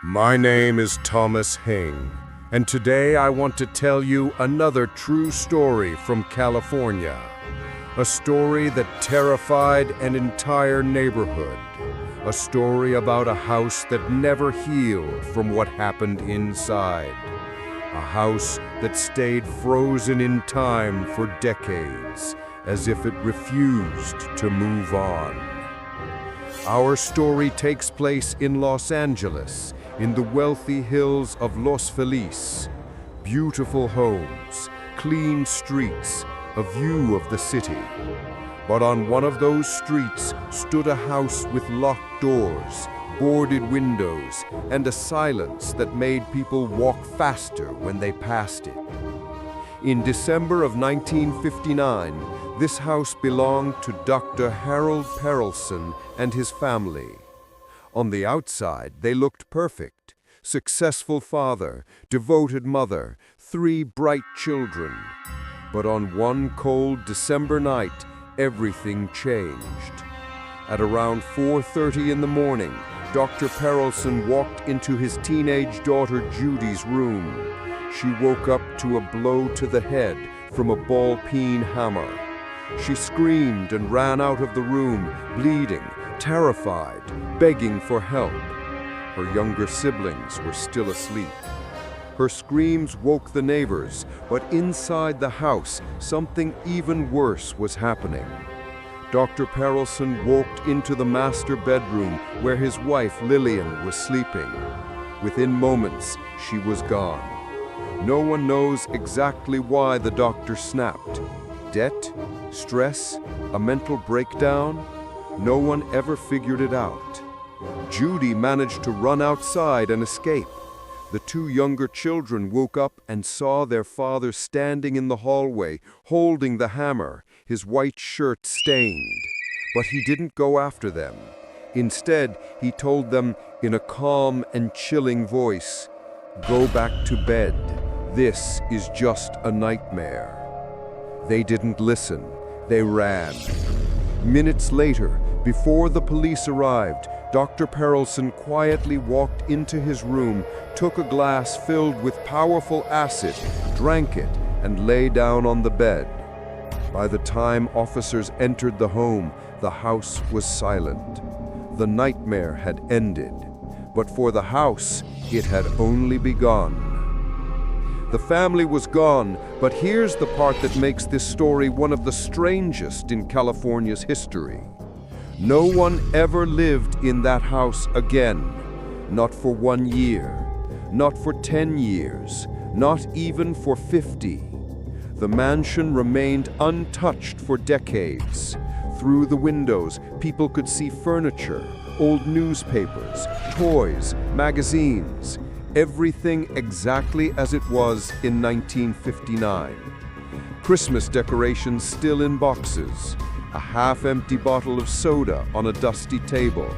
My name is Thomas Hing, and today I want to tell you another true story from California. A story that terrified an entire neighborhood. A story about a house that never healed from what happened inside. A house that stayed frozen in time for decades, as if it refused to move on. Our story takes place in Los Angeles, in the wealthy hills of Los Feliz. Beautiful homes, clean streets, a view of the city. But on one of those streets stood a house with locked doors, boarded windows, and a silence that made people walk faster when they passed it. In December of 1959, this house belonged to Dr. Harold Perelson and his family. On the outside, they looked perfect. Successful father, devoted mother, 3 bright children. But on one cold December night, everything changed. At around 4:30 in the morning, Dr. Perelson walked into his teenage daughter Judy's room. She woke up to a blow to the head from a ball-peen hammer. She screamed and ran out of the room, bleeding, terrified, begging for help. Her younger siblings were still asleep. Her screams woke the neighbors, but inside the house, something even worse was happening. Dr. Perelson walked into the master bedroom where his wife Lillian was sleeping. Within moments, she was gone. No one knows exactly why the doctor snapped. Debt? Stress? A mental breakdown? No one ever figured it out. Judy managed to run outside and escape. The 2 younger children woke up and saw their father standing in the hallway, holding the hammer, his white shirt stained. But he didn't go after them. Instead, he told them in a calm and chilling voice, "Go back to bed. This is just a nightmare." They didn't listen. They ran. Minutes later, before the police arrived, Dr. Perelson quietly walked into his room, took a glass filled with powerful acid, drank it, and lay down on the bed. By the time officers entered the home, the house was silent. The nightmare had ended, but for the house, it had only begun. The family was gone, but here's the part that makes this story one of the strangest in California's history. No one ever lived in that house again. Not for 1 year, not for 10 years, not even for 50. The mansion remained untouched for decades. Through the windows, people could see furniture, old newspapers, toys, magazines. Everything exactly as it was in 1959. Christmas decorations still in boxes, a half-empty bottle of soda on a dusty table,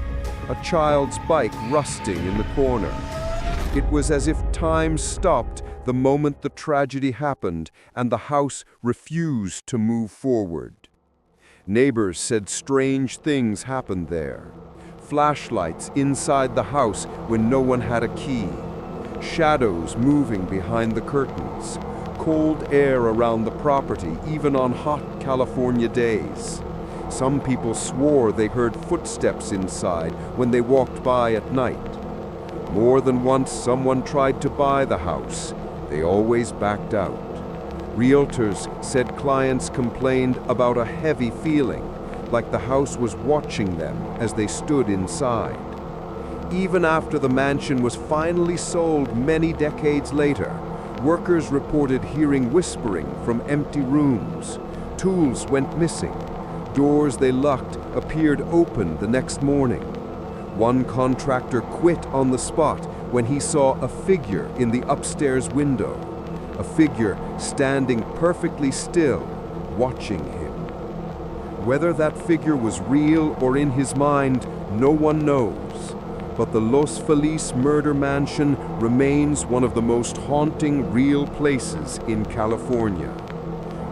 a child's bike rusting in the corner. It was as if time stopped the moment the tragedy happened and the house refused to move forward. Neighbors said strange things happened there. Flashlights inside the house when no one had a key. Shadows moving behind the curtains, cold air around the property even on hot California days. Some people swore they heard footsteps inside when they walked by at night. More than once someone tried to buy the house. They always backed out. Realtors said clients complained about a heavy feeling, like the house was watching them as they stood inside. Even after the mansion was finally sold many decades later, workers reported hearing whispering from empty rooms. Tools went missing. Doors they locked appeared open the next morning. One contractor quit on the spot when he saw a figure in the upstairs window. A figure standing perfectly still, watching him. Whether that figure was real or in his mind, no one knows. But the Los Feliz Murder Mansion remains one of the most haunting real places in California.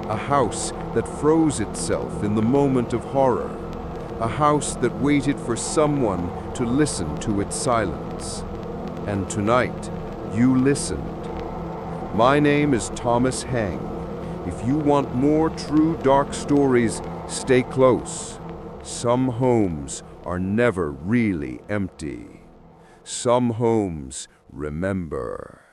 A house that froze itself in the moment of horror. A house that waited for someone to listen to its silence. And tonight, you listened. My name is Thomas Heng. If you want more true dark stories, stay close. Some homes are never really empty. Some homes remember.